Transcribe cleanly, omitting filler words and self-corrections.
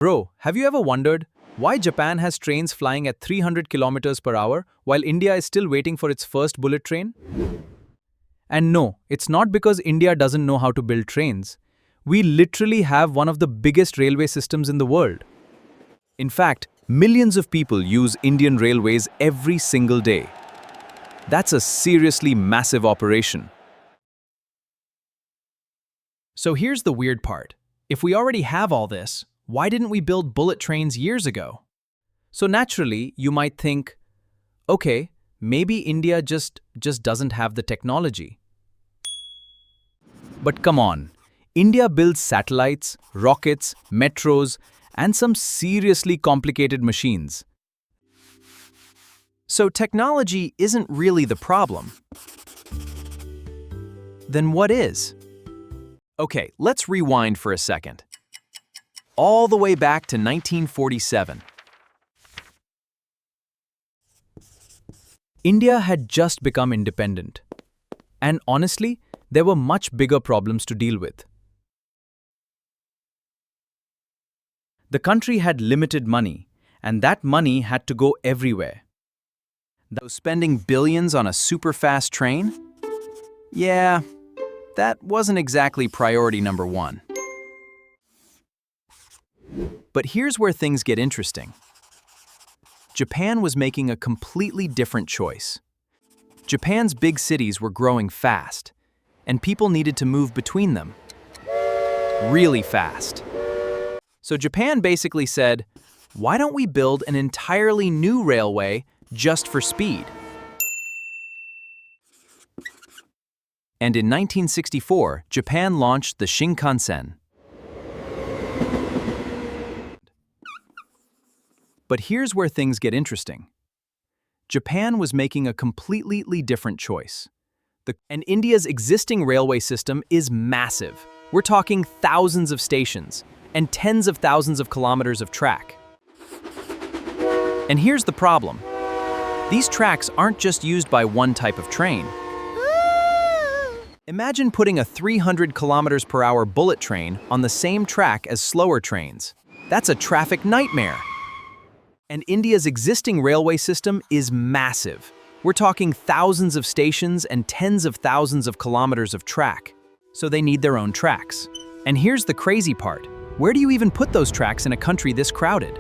Bro, have you ever wondered why Japan has trains flying at 300 kilometers per hour while India is still waiting for its first bullet train? And no, it's not because India doesn't know how to build trains. We literally have one of the biggest railway systems in the world. In fact, millions of people use Indian railways every single day. That's a seriously massive operation. So here's the weird part. If we already have all this, why didn't we build bullet trains years ago? So naturally, you might think, okay, maybe India just doesn't have the technology. But come on, India builds satellites, rockets, metros, and some seriously complicated machines. So technology isn't really the problem. Then what is? Okay, let's rewind for a second. All the way back to 1947. India had just become independent. And honestly, there were much bigger problems to deal with. The country had limited money, and that money had to go everywhere. So spending billions on a super-fast train? Yeah, that wasn't exactly priority number one. But here's where things get interesting. Japan was making a completely different choice. Japan's big cities were growing fast, and people needed to move between them. Really fast. So Japan basically said, why don't we build an entirely new railway just for speed? And in 1964, Japan launched the Shinkansen. But here's where things get interesting. Japan was making a completely different choice. And India's existing railway system is massive. We're talking thousands of stations and tens of thousands of kilometers of track. And here's the problem. These tracks aren't just used by one type of train. Imagine putting a 300 kilometers per hour bullet train on the same track as slower trains. That's a traffic nightmare. And India's existing railway system is massive. We're talking thousands of stations and tens of thousands of kilometers of track. So they need their own tracks. And here's the crazy part. Where do you even put those tracks in a country this crowded?